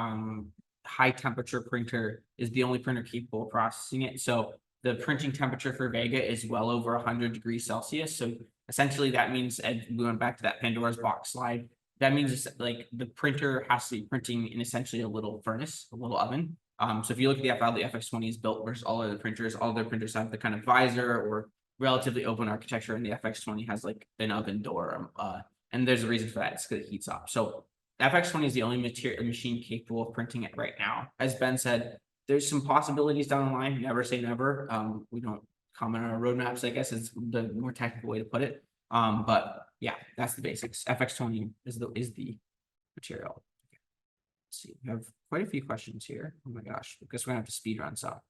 high temperature printer, is the only printer capable of processing it. So the printing temperature for Vega is well over 100 degrees Celsius. So essentially that means, and we went back to that Pandora's box slide, that means it's like the printer has to be printing in essentially a little furnace, a little oven. So if you look at how the FX20 is built versus all other printers, all their printers have the kind of visor or relatively open architecture, and the FX20 has like an oven door. And there's a reason for that. It's because it heats up. So FX20 is the only machine capable of printing it right now. As Ben said, there's some possibilities down the line. Never say never. We don't comment on our roadmaps, I guess is the more technical way to put it. But yeah, that's the basics. FX20 is the material. Let's see, we have quite a few questions here. Oh my gosh, I guess we're gonna have to speed run some.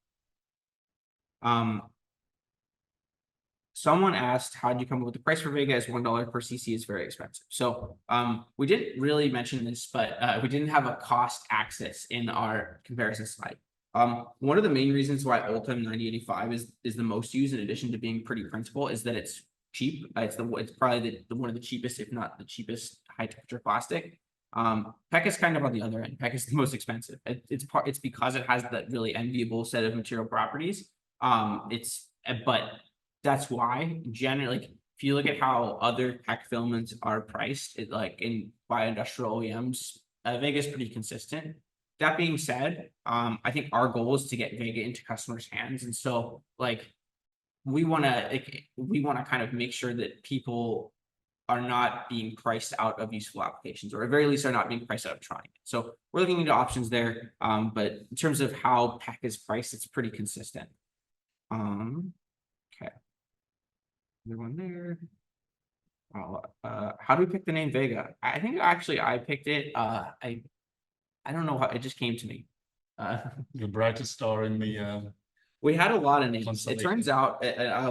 Someone asked, how did you come up with the price for Vega as $1 per cc is very expensive. So we didn't really mention this, but we didn't have a cost axis in our comparison slide. One of the main reasons why ULTEM 9085 is the most used, in addition to being pretty printable, is that it's cheap. It's probably one of the cheapest, if not the cheapest, high temperature plastic. PEKK is kind of on the other end. PEKK is the most expensive. It's because it has that really enviable set of material properties. But that's why generally, like, if you look at how other PEKK filaments are priced, by industrial OEMs, Vega is pretty consistent. That being said, I think our goal is to get Vega into customers' hands, and so we want to kind of make sure that people are not being priced out of useful applications, or at very least are not being priced out of trying it. So we're looking into options there, but in terms of how PEKK is priced, it's pretty consistent. Okay. Another one there. How do we pick the name Vega? I think actually I picked it. I don't know how it just came to me. Your brightest star in the we had a lot of names. It turns out,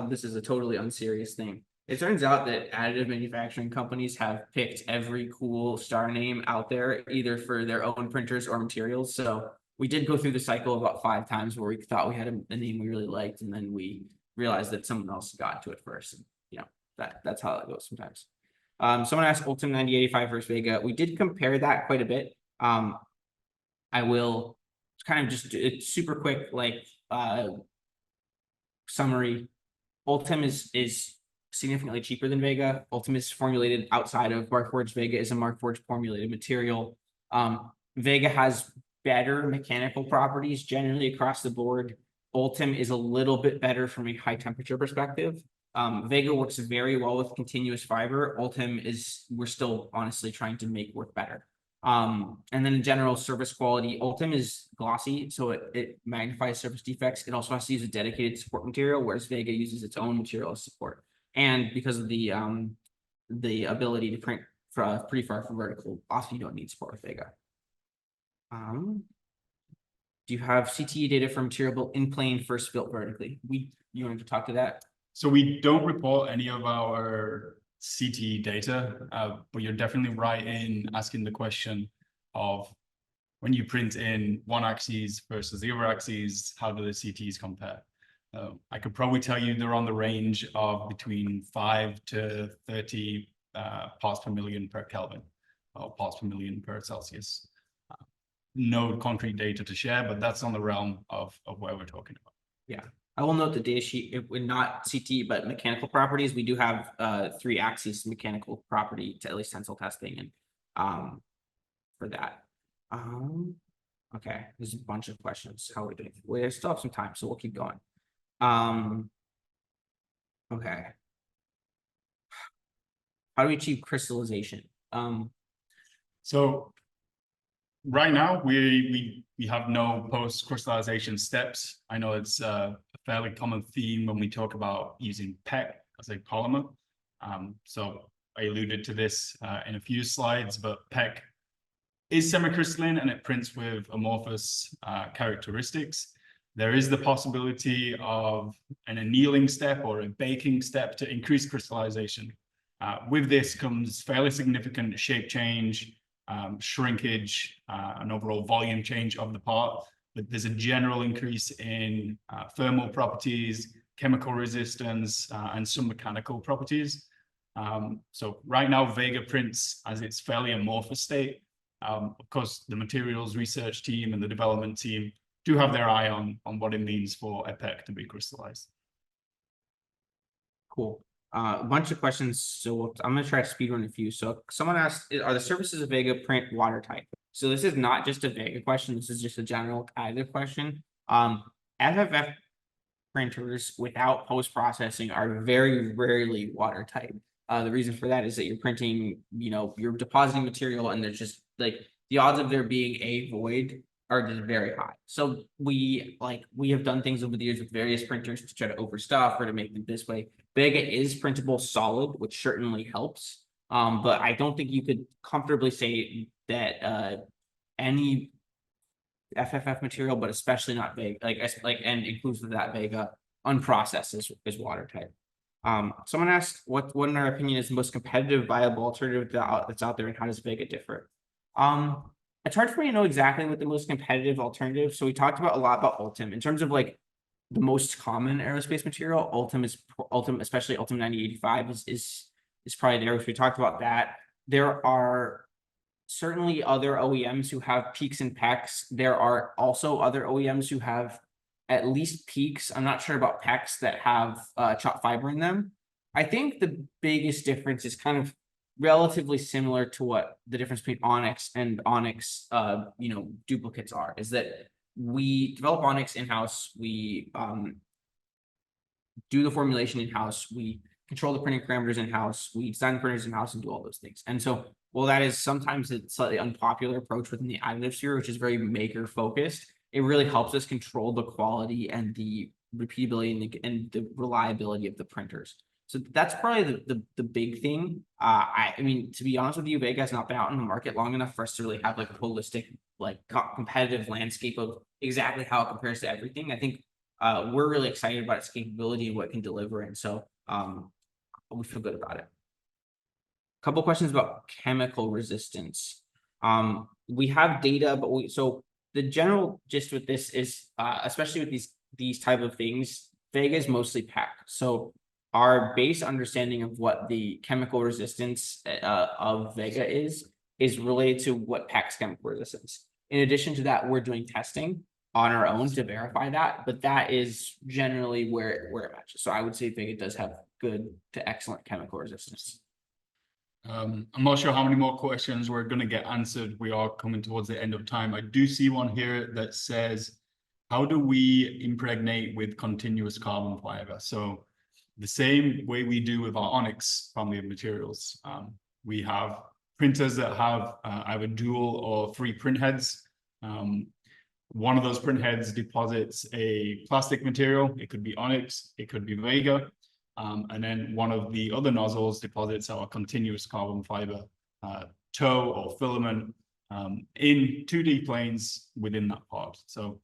this is a totally unserious thing. It turns out that additive manufacturing companies have picked every cool star name out there, either for their own printers or materials. So we did go through the cycle about 5 times where we thought we had a name we really liked, and then we realized that someone else got to it first. And, that's how it goes sometimes. Someone asked ULTEM 9085 versus Vega. We did compare that quite a bit. I will kind of just it's super quick, summary. ULTEM is significantly cheaper than Vega. ULTEM is formulated outside of Markforged. Vega is a Markforged formulated material. Vega has better mechanical properties generally across the board. ULTEM is a little bit better from a high temperature perspective. Vega works very well with continuous fiber. ULTEM we're still honestly trying to make work better. And then in general, surface quality, ULTEM is glossy, so it magnifies surface defects. It also has to use a dedicated support material, whereas Vega uses its own material as support. And because of the ability to print pretty far from vertical, often you don't need support with Vega. Do you have CTE data for material built in plane first built vertically? You wanted to talk to that? So we don't report any of our CTE data, but you're definitely right in asking the question of when you print in one axis versus the other axis, how do the CTEs compare? I could probably tell you they're on the range of between 5 to 30 parts per million per Kelvin, or parts per million per Celsius. No concrete data to share, but that's on the realm of where we're talking about. Yeah. I will note the data sheet, not CT, but mechanical properties. We do have 3 axes mechanical property to at least tensile testing and for that. Okay, there's a bunch of questions. How are we doing? We still have some time, so we'll keep going. Okay. How do we achieve crystallization? So right now we have no post crystallization steps. I know it's a fairly common theme when we talk about using PEKK as a polymer. So I alluded to this in a few slides, but PEKK is semi-crystalline and it prints with amorphous characteristics. There is the possibility of an annealing step or a baking step to increase crystallization. With this comes fairly significant shape change, shrinkage, and overall volume change of the part. But there's a general increase in thermal properties, chemical resistance, and some mechanical properties. So right now, Vega prints as its fairly amorphous state. Of course, the materials research team and the development team do have their eye on what it means for a PEKK to be crystallized. Cool. A bunch of questions, so I'm gonna try to speed run a few. So someone asked, are the surfaces of Vega print watertight? So this is not just a Vega question, this is just a general additive question. FFF printers without post-processing are very rarely watertight. The reason for that is that you're printing, you're depositing material, and there's just like the odds of there being a void are just very high. So we have done things over the years with various printers to try to overstuff or to make them this way. Vega is printable solid, which certainly helps. But I don't think you could comfortably say that any FFF material, but especially not Vega, and inclusive of that Vega, unprocessed is watertight. Someone asked what in our opinion is the most competitive viable alternative that's out there, and how does Vega differ? It's hard for me to know exactly what the most competitive alternative. So we talked about a lot about ULTEM in terms of like the most common aerospace material. ULTEM, especially ULTEM 9085 is probably there. If we talked about that, there are certainly other OEMs who have peaks and PEKKs. There are also other OEMs who have at least peaks. I'm not sure about PEKKs that have chopped fiber in them. I think the biggest difference is kind of relatively similar to what the difference between Onyx and Onyx duplicates are, is that we develop Onyx in-house, we do the formulation in-house, we control the printing parameters in-house, we design the printers in-house, and do all those things. And so, well, that is sometimes a slightly unpopular approach within the additive sphere, which is very maker focused. It really helps us control the quality and the repeatability and the reliability of the printers. So that's probably the big thing. I mean, to be honest with you, Vega has not been out in the market long enough for us to really have like a holistic, like competitive landscape of exactly how it compares to everything. I think we're really excited about its capability and what it can deliver, and so we feel good about it. A couple questions about chemical resistance. We have data, but so the general gist with this is, especially with these type of things, Vega is mostly PEKK. So our base understanding of what the chemical resistance of Vega is related to what PEKK's chemical resistance. In addition to that, we're doing testing on our own to verify that, but that is generally where it matches. So I would say Vega does have good to excellent chemical resistance. I'm not sure how many more questions we're going to get answered. We are coming towards the end of time. I do see one here that says, how do we impregnate with continuous carbon fiber? So the same way we do with our Onyx family of materials. We have printers that have either dual or 3 print heads. One of those print heads deposits a plastic material. It could be Onyx, it could be Vega. And then one of the other nozzles deposits our continuous carbon fiber tow or filament in 2D planes within that part. So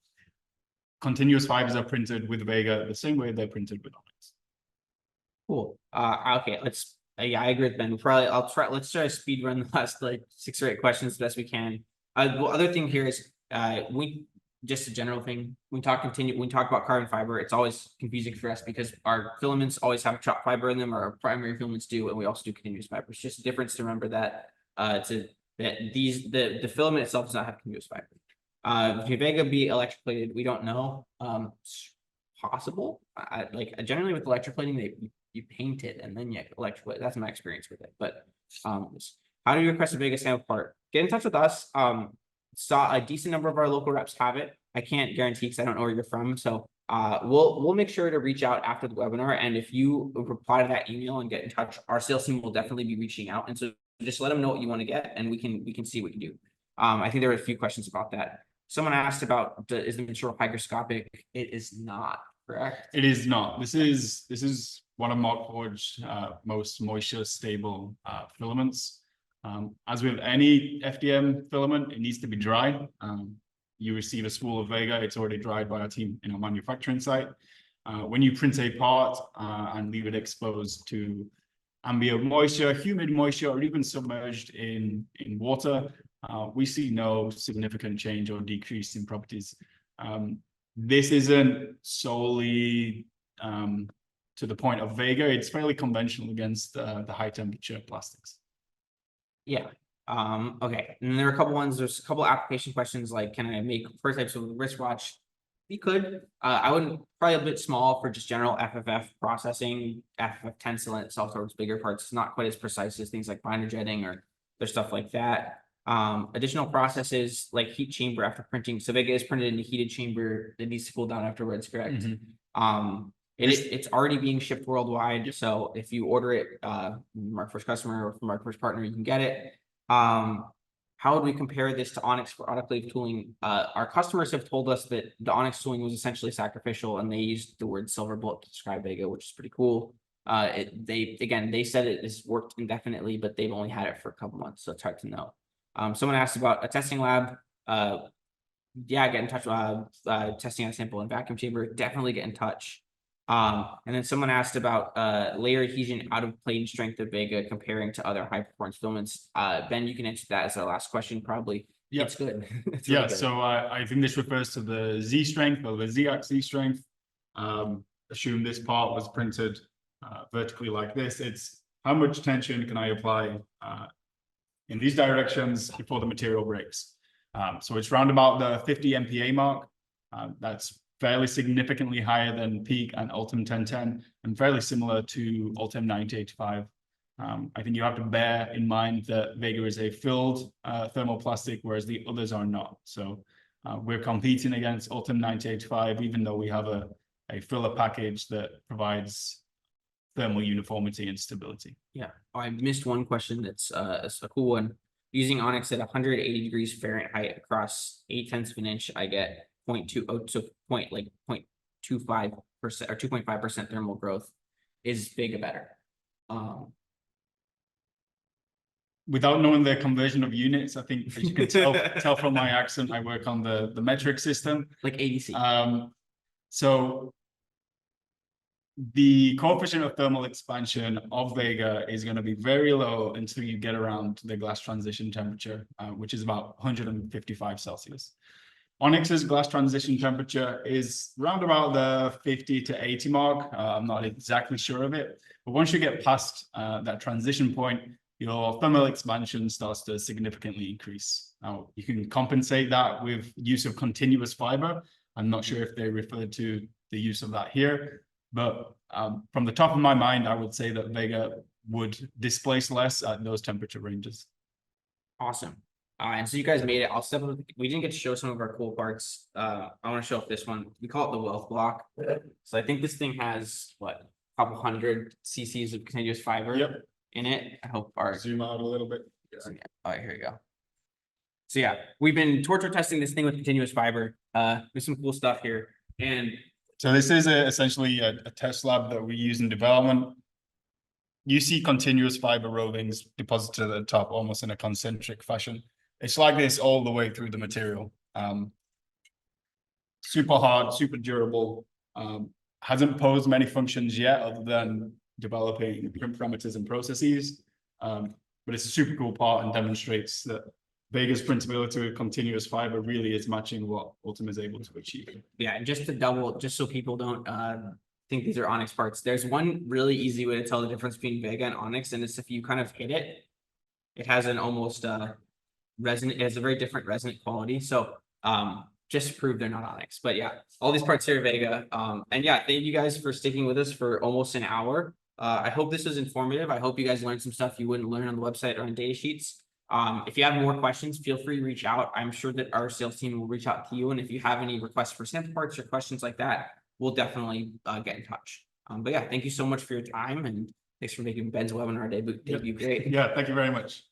continuous fibers are printed with Vega the same way they're printed with Onyx. Cool. Okay, yeah, I agree with Ben. Let's try to speed run the last like 6 or 8 questions as best we can. The other thing here is just a general thing. When we talk about carbon fiber, it's always confusing for us because our filaments always have chopped fiber in them, or our primary filaments do, and we also do continuous fiber. It's just a difference to remember that the filament itself does not have continuous fiber. Can Vega be electroplated? We don't know. It's possible. Generally with electroplating, you paint it and then you electroplate. That's my experience with it. But how do you request a Vega sample part? Get in touch with us. Saw a decent number of our local reps have it. I can't guarantee because I don't know where you're from. So we'll make sure to reach out after the webinar. And if you reply to that email and get in touch, our sales team will definitely be reaching out. And so just let them know what you want to get, and we can see what you do. I think there were a few questions about that. Someone asked about is the material hygroscopic? It is not, correct? It is not. This is one of Markforged's most moisture stable filaments. As with any FDM filament, it needs to be dry. You receive a spool of Vega, it's already dried by our team in our manufacturing site. When you print a part and leave it exposed to ambient moisture, humid moisture, or even submerged in water, we see no significant change or decrease in properties. This isn't solely to the point of Vega. It's fairly conventional against the high temperature plastics. Yeah. Okay. And then there are a couple ones. There's a couple application questions like, can I make prototypes of a wristwatch? You could. I wouldn't, probably a bit small for just general FFF processing. FFF tends to lend itself towards bigger parts. It's not quite as precise as things like binder jetting or there's stuff like that. Additional processes like heat chamber after printing. So Vega is printed in a heated chamber that needs to cool down afterwards, correct? It's already being shipped worldwide. So if you order it, Markforged customer or from Markforged partner, you can get it. How would we compare this to Onyx for autoclave tooling? Our customers have told us that the Onyx tooling was essentially sacrificial, and they used the word silver bullet to describe Vega, which is pretty cool. They said it has worked indefinitely, but they've only had it for a couple months, so it's hard to know. Someone asked about a testing lab. Yeah, get in touch. Testing a sample in vacuum chamber, definitely get in touch. And then someone asked about layer adhesion out of plane strength of Vega comparing to other high performance filaments. Ben, you can answer that as our last question, probably. Yep. It's good. It's yeah, really good. so I think this refers to the Z strength or the Z-axis Z strength. Assume this part was printed vertically like this. It's how much tension can I apply in these directions before the material breaks. So it's round about the 50 MPa mark. That's fairly significantly higher than PEKK and ULTEM 1010 and fairly similar to ULTEM 9085. I think you have to bear in mind that Vega is a filled thermoplastic, whereas the others are not. So we're competing against ULTEM 9085, even though we have a filler package that provides thermal uniformity and stability. Yeah, I missed one question that's a cool one. Using Onyx at 180 degrees Fahrenheit across 0.8 of an inch, I get 0.2, so 0.25% or 2.5% thermal growth. Is Vega better? Without knowing the conversion of units, I think as you can tell from my accent, I work on the metric system. Like ADC. So the coefficient of thermal expansion of Vega is going to be very low until you get around the glass transition temperature, which is about 155 Celsius. Onyx's glass transition temperature is round about the 50 to 80 mark. I'm not exactly sure of it, but once you get past that transition point, your thermal expansion starts to significantly increase. Now, you can compensate that with use of continuous fiber. I'm not sure if they refer to the use of that here, but from the top of my mind, I would say that Vega would displace less at those temperature ranges. Awesome. And so you guys made it. I'll step up. We didn't get to show some of our cool parts. I want to show off this one. We call it the wealth block. So I think this thing has what, a couple hundred cc's of continuous fiber in it. I hope our zoom out a little bit. All right, here we go. So yeah, we've been torture testing this thing with continuous fiber. There's some cool stuff here. And so this is essentially a test lab that we use in development. You see continuous fiber rovings deposited at the top, almost in a concentric fashion. It's like this all the way through the material. Super hard, super durable. Hasn't posed many functions yet other than developing print parameters and processes. But it's a super cool part and demonstrates that Vega's printability with continuous fiber really is matching what ULTEM is able to achieve. Yeah, and just so people don't think these are Onyx parts, there's one really easy way to tell the difference between Vega and Onyx, and it's if you kind of hit it, it has an almost resonant, it has a very different resonant quality. So just to prove they're not Onyx. But yeah, all these parts here are Vega. And yeah, thank you guys for sticking with us for almost an hour. I hope this was informative. I hope you guys learned some stuff you wouldn't learn on the website or on data sheets. If you have more questions, feel free to reach out. I'm sure that our sales team will reach out to you. And if you have any requests for sample parts or questions like that, we'll definitely get in touch. But yeah, thank you so much for your time, and thanks for making Ben's webinar debut great. Yeah, thank you very much.